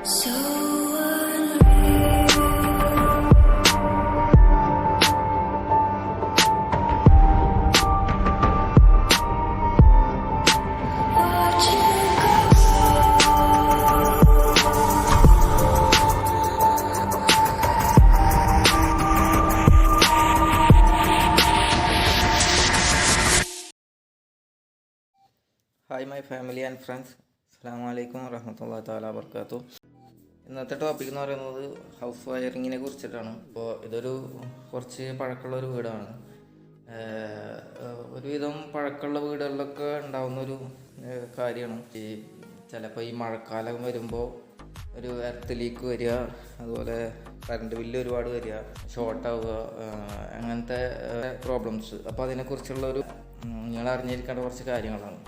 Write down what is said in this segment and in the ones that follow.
So hi my family and friends, അസ്സലാമു അലൈക്കും വറഹ്മത്തുള്ളാഹി തആല വബറകാതുഹു. ഇന്നത്തെ ടോപ്പിക് എന്ന് പറയുന്നത് ഹൗസ് വയറിങ്ങിനെ കുറിച്ചിട്ടാണ്. ഇപ്പോൾ ഇതൊരു കുറച്ച് പഴക്കമുള്ള ഒരു വീടാണ്. ഒരുവിധം പഴക്കമുള്ള വീടുകളിലൊക്കെ ഉണ്ടാകുന്നൊരു കാര്യമാണ് ചിലപ്പോൾ ഈ മഴക്കാലം വരുമ്പോൾ ഒരു എർത്ത് ലീക്ക് വരിക, അതുപോലെ കറണ്ട് ബില്ല് ഒരുപാട് വരിക, ഷോർട്ടാവുക, അങ്ങനത്തെ പ്രോബ്ലംസ്. അപ്പോൾ അതിനെക്കുറിച്ചുള്ളൊരു നിങ്ങൾ അറിഞ്ഞിരിക്കേണ്ട കുറച്ച് കാര്യങ്ങളാണ്.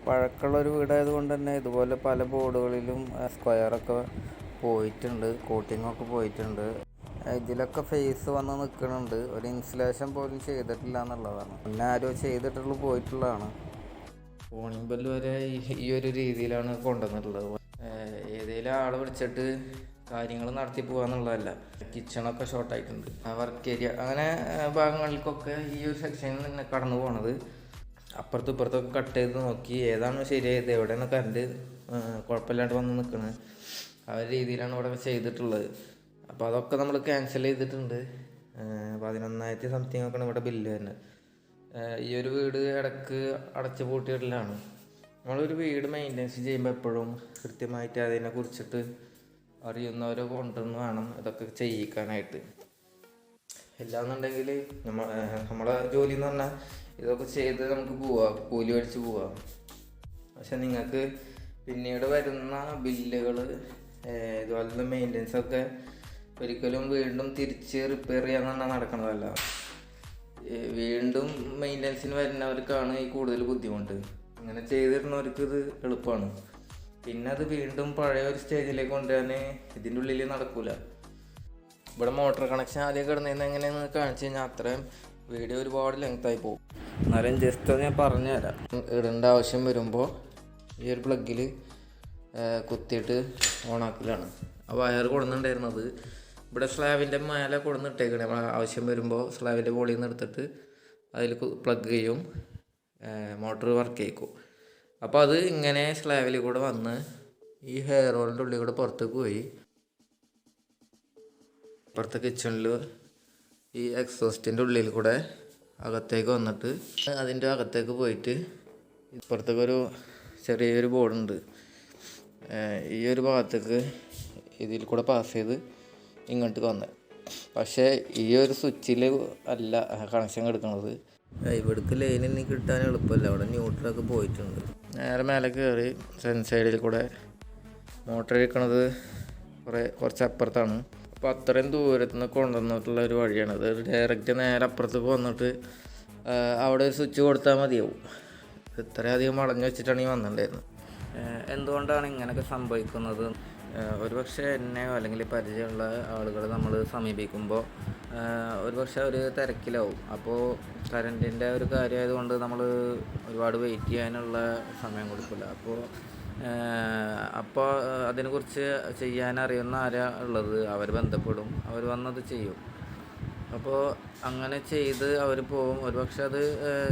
പഴക്കമുള്ള ഒരു വീടായതുകൊണ്ട് തന്നെ ഇതുപോലെ പല ബോർഡുകളിലും സ്ക്വയറൊക്കെ പോയിട്ടുണ്ട്, കോട്ടിങ്ങൊക്കെ പോയിട്ടുണ്ട്. ഇതിലൊക്കെ ഫേസ് വന്ന് നിൽക്കുന്നുണ്ട്. ഒരു ഇൻസുലേഷൻ പോലും ചെയ്തിട്ടില്ല എന്നുള്ളതാണ്. പിന്നെ ആരോ ചെയ്തിട്ടുള്ളൂ പോയിട്ടുള്ളതാണ്. ഫോണിംഗ് ബെല്ല് വരെ ഈ ഒരു രീതിയിലാണ് കൊണ്ടുവന്നിട്ടുള്ളത്. ഏതെങ്കിലും ആൾ വിളിച്ചിട്ട് കാര്യങ്ങൾ നടത്തി പോകാന്നുള്ളതല്ല. കിച്ചണൊക്കെ ഷോർട്ടായിട്ടുണ്ട്, വർക്ക് ഏരിയ അങ്ങനെ ഭാഗങ്ങളിലേക്കൊക്കെ ഈ ഒരു സെക്ഷനിൽ തന്നെ കടന്നു പോണത്. അപ്പുറത്തും ഇപ്പുറത്തൊക്കെ കട്ട് ചെയ്ത് നോക്കി ഏതാണ് ശരിയായത്, എവിടെയാണ് കറണ്ട് കുഴപ്പമില്ലാണ്ട് വന്ന് നിൽക്കുന്നത്, ആ ഒരു രീതിയിലാണ് ഇവിടെ ചെയ്തിട്ടുള്ളത്. അപ്പോൾ അതൊക്കെ നമ്മൾ ക്യാൻസൽ ചെയ്തിട്ടുണ്ട്. 11,000 സംതിങ് ഒക്കെയാണ് ഇവിടെ ബില്ല് വരുന്നത്. ഈ ഒരു വീട് ഇടയ്ക്ക് അടച്ചു പൂട്ടിയിടലാണ്. നമ്മളൊരു വീട് മെയിൻ്റെനൻസ് ചെയ്യുമ്പോൾ എപ്പോഴും കൃത്യമായിട്ട് അതിനെ കുറിച്ചിട്ട് അറിയുന്നവരെ കൊണ്ടുവന്ന് വേണം ഇതൊക്കെ ചെയ്യിക്കാനായിട്ട്. ഇല്ലാന്നുണ്ടെങ്കിൽ നമ്മളെ ജോലി എന്ന് പറഞ്ഞാൽ ഇതൊക്കെ ചെയ്ത് നമുക്ക് പോവാം, കൂലി മേടിച്ച് പോവാം. പക്ഷെ നിങ്ങൾക്ക് പിന്നീട് വരുന്ന ബില്ലുകൾ, ഇതുപോലത്തെ മെയിൻ്റെനൻസ് ഒക്കെ ഒരിക്കലും വീണ്ടും തിരിച്ച് റിപ്പയർ ചെയ്യാൻ നടക്കണതല്ല. വീണ്ടും മെയിൻ്റെനൻസിന് വരുന്നവർക്കാണ് ഈ കൂടുതൽ ബുദ്ധിമുട്ട്. ഇങ്ങനെ ചെയ്തിരുന്നവർക്ക് ഇത് എളുപ്പമാണ്. പിന്നെ അത് വീണ്ടും പഴയ ഒരു സ്റ്റേജിലേക്ക് കൊണ്ടുവരാൻ ഇതിൻ്റെ ഉള്ളിൽ നടക്കൂല. ഇവിടെ മോട്ടോർ കണക്ഷൻ ആദ്യം കിടന്നിരുന്ന എങ്ങനെയാണെന്ന് കാണിച്ചു കഴിഞ്ഞാൽ അത്രയും വീഡിയോ ഒരുപാട് ലെങ്തായി പോകും. എന്നാലും ജസ്റ്റ് അത് ഞാൻ പറഞ്ഞു തരാം. ഇടേണ്ട ആവശ്യം വരുമ്പോൾ ഈ ഒരു പ്ലഗിൽ കുത്തിയിട്ട് ഓണാക്കലാണ്. ആ വയർ കൊടുന്നുണ്ടായിരുന്നത് ഇവിടെ സ്ലാബിൻ്റെ മേലെ കൊടുന്നിട്ടേക്കണേ. നമ്മൾ ആവശ്യം വരുമ്പോൾ സ്ലാബിൻ്റെ ബോളിൽ നിന്ന് എടുത്തിട്ട് അതിൽ പ്ലഗ് ചെയ്യും, മോട്ടർ വർക്ക് ചെയ്യിക്കും. അപ്പോൾ അത് ഇങ്ങനെ സ്ലാബിൽ കൂടെ വന്ന് ഈ ഹെയർ ഹോളിൻ്റെ ഉള്ളിൽ കൂടെ പുറത്തേക്ക് പോയി പുറത്തെ കിച്ചണിൽ ഈ എക്സോസ്റ്റിൻ്റെ ഉള്ളിൽ കൂടെ അകത്തേക്ക് വന്നിട്ട് അതിൻ്റെ അകത്തേക്ക് പോയിട്ട് ഇപ്പുറത്തേക്കൊരു ചെറിയൊരു ബോർഡുണ്ട്. ഈ ഒരു ഭാഗത്തേക്ക് ഇതിൽ കൂടെ പാസ് ചെയ്ത് ഇങ്ങോട്ട് വന്ന്. പക്ഷേ ഈ ഒരു സ്വിച്ചിൽ അല്ല കണക്ഷൻ എടുക്കുന്നത്. ഇവിടേക്ക് ലൈൻ ഇനി കിട്ടാൻ എളുപ്പമല്ല. അവിടെ ന്യൂട്രലൊക്കെ പോയിട്ടുണ്ട്. നേരെ മേലെ കയറി ഫ്രണ്ട് സൈഡിൽ കൂടെ മോട്ടർ ഇരിക്കണത് കുറച്ച് അപ്പുറത്താണ്. അപ്പോൾ അത്രയും ദൂരത്തു നിന്ന് കൊണ്ടുവന്നിട്ടുള്ള ഒരു വഴിയാണ്. അത് ഡയറക്റ്റ് നേരെ അപ്പുറത്തേക്ക് വന്നിട്ട് അവിടെ ഒരു സ്വിച്ച് കൊടുത്താൽ മതിയാവും. ഇത്രയധികം വളഞ്ഞു വെച്ചിട്ടാണ് ഈ വന്നിട്ടുണ്ടായിരുന്നത്. എന്തുകൊണ്ടാണ് ഇങ്ങനെയൊക്കെ സംഭവിക്കുന്നത്? ഒരുപക്ഷെ എന്നെയോ അല്ലെങ്കിൽ പരിചയമുള്ള ആളുകൾ നമ്മൾ സമീപിക്കുമ്പോൾ ഒരുപക്ഷെ ഒരു തിരക്കിലാവും. അപ്പോൾ കറണ്ടിൻ്റെ ഒരു കാര്യമായതുകൊണ്ട് നമ്മൾ ഒരുപാട് വെയിറ്റ് ചെയ്യാനുള്ള സമയം കൊടുക്കില്ല. അപ്പോൾ അതിനെക്കുറിച്ച് ചെയ്യാനറിയുന്ന ആരാ ഉള്ളത് അവർ ബന്ധപ്പെടും, അവർ വന്നത് ചെയ്യും. അപ്പോൾ അങ്ങനെ ചെയ്ത് അവർ പോകും. ഒരുപക്ഷെ അത്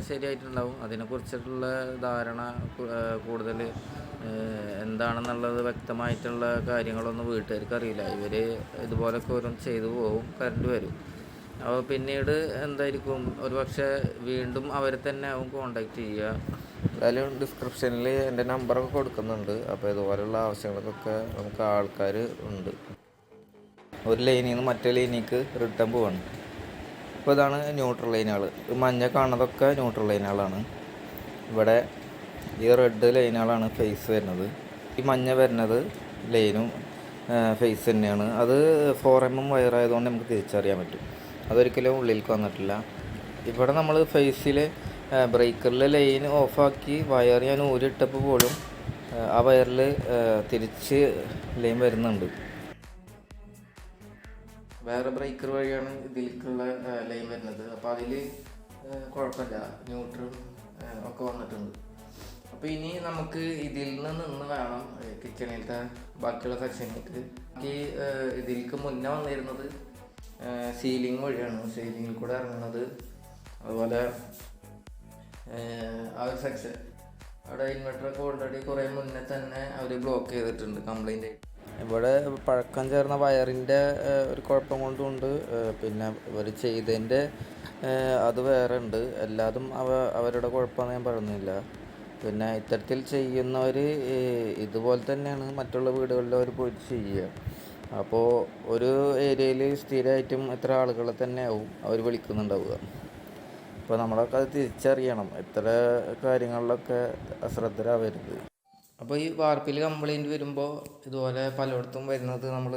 ശരിയായിട്ടുണ്ടാവും. അതിനെക്കുറിച്ചിട്ടുള്ള ധാരണ കൂടുതൽ എന്താണെന്നുള്ളത് വ്യക്തമായിട്ടുള്ള കാര്യങ്ങളൊന്നും വീട്ടുകാർക്ക് അറിയില്ല. ഇവർ ഇതുപോലൊക്കെ ഓരോന്ന് ചെയ്തു പോകും, കറണ്ട് വരും. അപ്പോൾ പിന്നീട് എന്തായിരിക്കും, ഒരുപക്ഷെ വീണ്ടും അവരെ തന്നെ ആവും കോണ്ടാക്ട് ചെയ്യുക. എന്തായാലും ഡിസ്ക്രിപ്ഷനിൽ എൻ്റെ നമ്പറൊക്കെ കൊടുക്കുന്നുണ്ട്. അപ്പോൾ ഇതുപോലെയുള്ള ആവശ്യങ്ങൾക്കൊക്കെ നമുക്ക് ആൾക്കാർ ഉണ്ട്. ഒരു ലൈനിൽ നിന്ന് മറ്റേ ലൈനിലേക്ക് റിട്ടേൺ പോവാണ്. ഇപ്പോൾ ഇതാണ് ന്യൂട്രൽ ലൈനുകൾ. മഞ്ഞ കാണുന്നതൊക്കെ ന്യൂട്രൽ ലൈനുകളാണ്. ഇവിടെ ഈ റെഡ് ലൈനുകളാണ് ഫേസ് വരുന്നത്. ഈ മഞ്ഞ വരുന്നത് ലൈനും ഫേസ് തന്നെയാണ്. അത് 4mm വയറായതുകൊണ്ട് നമുക്ക് തിരിച്ചറിയാൻ പറ്റും. അതൊരിക്കലും ഉള്ളിലേക്ക് വന്നിട്ടില്ല. ഇവിടെ നമ്മൾ ഫേസിൽ ബ്രേക്കറിൽ ലൈൻ ഓഫാക്കി വയർ ഞാൻ ഊരിട്ടപ്പോൾ പോലും ആ വയറിൽ തിരിച്ച് ലൈൻ വരുന്നുണ്ട്. വേറെ ബ്രേക്കർ വഴിയാണ് ഇതിലേക്കുള്ള ലൈൻ വരുന്നത്. അപ്പോൾ അതിൽ കുഴപ്പമില്ല, ന്യൂട്രും ഒക്കെ വന്നിട്ടുണ്ട്. അപ്പോൾ ഇനി നമുക്ക് ഇതിൽ നിന്ന് വേണം കിച്ചണിലത്തെ ബാക്കിയുള്ള സെക്ഷനിലേക്ക്. ഇതിലേക്ക് മുന്നേ വന്നിരുന്നത് സീലിംഗ് വഴിയാണ്, സീലിങ്ങിൽ കൂടെ ഇറങ്ങുന്നത്. അതുപോലെ ആ ഒരു സെക്ഷൻ അവിടെ ഇൻവെർട്ടറൊക്കെ ഓൾറെഡി കുറേ മുന്നേ തന്നെ അവർ ബ്ലോക്ക് ചെയ്തിട്ടുണ്ട്, കംപ്ലൈൻറ്റ്. ഇവിടെ പഴക്കം ചേർന്ന വയറിൻ്റെ ഒരു കുഴപ്പം കൊണ്ടുമുണ്ട്, പിന്നെ ഇവർ ചെയ്തതിൻ്റെ അത് വേറെ ഉണ്ട്. എല്ലാതും അവരുടെ കുഴപ്പമെന്ന് ഞാൻ പറയുന്നില്ല. പിന്നെ ഇത്തരത്തിൽ ചെയ്യുന്നവർ ഇതുപോലെ തന്നെയാണ് മറ്റുള്ള വീടുകളിൽ അവർ പോയിട്ട് ചെയ്യുക. അപ്പോൾ ഒരു ഏരിയയിൽ സ്ഥിരമായിട്ടും എത്ര ആളുകളെ തന്നെ ആവും അവർ വിളിക്കുന്നുണ്ടാവുക. അപ്പോൾ നമ്മളൊക്കെ അത് തിരിച്ചറിയണം, ഇത്ര കാര്യങ്ങളിലൊക്കെ അശ്രദ്ധരാവരുത്. അപ്പോൾ ഈ വാർപ്പിൽ കംപ്ലൈൻറ്റ് വരുമ്പോൾ ഇതുപോലെ പലയിടത്തും വരുന്നത് നമ്മൾ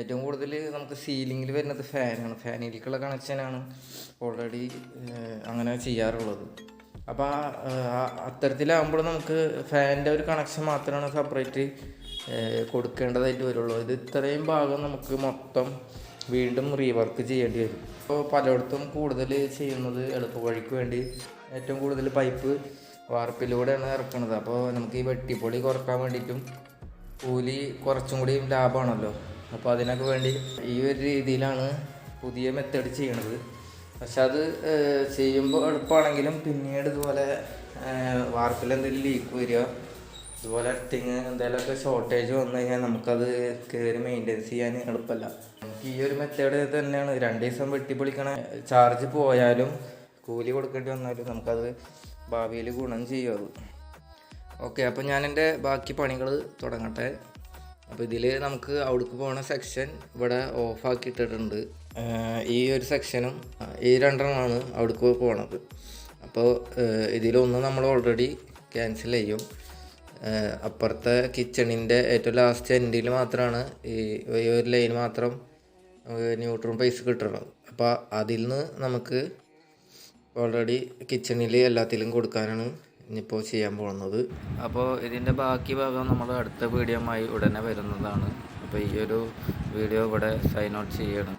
ഏറ്റവും കൂടുതൽ നമുക്ക് സീലിങ്ങിൽ വരുന്നത് ഫാനാണ്. ഫാനിലേക്കുള്ള കണക്ഷനാണ് ഓൾറെഡി അങ്ങനെ ചെയ്യാറുള്ളത്. അപ്പോൾ അത്തരത്തിലാകുമ്പോൾ നമുക്ക് ഫാനിൻ്റെ ഒരു കണക്ഷൻ മാത്രമാണ് സെപ്പറേറ്റ് കൊടുക്കേണ്ടതായിട്ട് വരുള്ളൂ. ഇത് ഇത്രയും ഭാഗം നമുക്ക് മൊത്തം വീണ്ടും റീവർക്ക് ചെയ്യേണ്ടി വരും. അപ്പോൾ പലയിടത്തും കൂടുതൽ ചെയ്യുന്നത് എളുപ്പവഴിക്ക് വേണ്ടി ഏറ്റവും കൂടുതൽ പൈപ്പ് വാർപ്പിലൂടെയാണ് ഇറക്കുന്നത്. അപ്പോൾ നമുക്ക് ഈ വെട്ടിപ്പൊളി കുറക്കാൻ വേണ്ടിയിട്ടും കൂലി കുറച്ചും കൂടി ലാഭമാണല്ലോ. അപ്പോൾ അതിനൊക്കെ വേണ്ടി ഈ ഒരു രീതിയിലാണ് പുതിയ മെത്തേഡ് ചെയ്യണത്. പക്ഷെ അത് ചെയ്യുമ്പോൾ എളുപ്പമാണെങ്കിലും പിന്നീട് ഇതുപോലെ വാർപ്പിൽ എന്തെങ്കിലും ലീക്ക് വരിക, ഇതുപോലെ എർത്തിങ് എന്തെങ്കിലുമൊക്കെ ഷോർട്ടേജ് വന്നു കഴിഞ്ഞാൽ നമുക്കത് കയറി മെയിൻ്റെനൻസ് ചെയ്യാൻ എളുപ്പമല്ല. നമുക്ക് ഈ ഒരു മെത്തേഡ് തന്നെയാണ് 2 ദിവസം വെട്ടിപ്പൊളിക്കണ ചാർജ് പോയാലും കൂലി കൊടുക്കേണ്ടി വന്നാലും നമുക്കത് ഭാവിയിൽ ഗുണം ചെയ്യും അത്. ഓക്കെ, അപ്പോൾ ഞാൻ എൻ്റെ ബാക്കി പണികൾ തുടങ്ങട്ടെ. അപ്പോൾ ഇതിൽ നമുക്ക് അവിടേക്ക് പോകുന്ന സെക്ഷൻ ഇവിടെ ഓഫാക്കിയിട്ടിട്ടുണ്ട്. ഈ ഒരു സെക്ഷനും ഈ 2 അവിടേക്ക് പോകണത്. അപ്പോൾ ഇതിലൊന്ന് നമ്മൾ ഓൾറെഡി ക്യാൻസൽ ചെയ്യും. അപ്പുറത്തെ കിച്ചണിൻ്റെ ഏറ്റവും ലാസ്റ്റ് എൻഡിൽ മാത്രമാണ് ഈ ഒരു ലൈൻ മാത്രം ന്യൂട്രും പൈസ കിട്ടുന്നത്. അപ്പോൾ അതിൽ നിന്ന് നമുക്ക് ഓൾറെഡി കിച്ചണിൽ എല്ലാത്തിലും കൊടുക്കാനാണ് ഇനിയിപ്പോൾ ചെയ്യാൻ പോകുന്നത്. അപ്പോൾ ഇതിൻ്റെ ബാക്കി ഭാഗം നമ്മൾ അടുത്ത വീഡിയോയുമായി ഉടനെ വരുന്നതാണ്. അപ്പോൾ ഈ ഒരു വീഡിയോ ഇവിടെ സൈൻ ഔട്ട് ചെയ്യണം.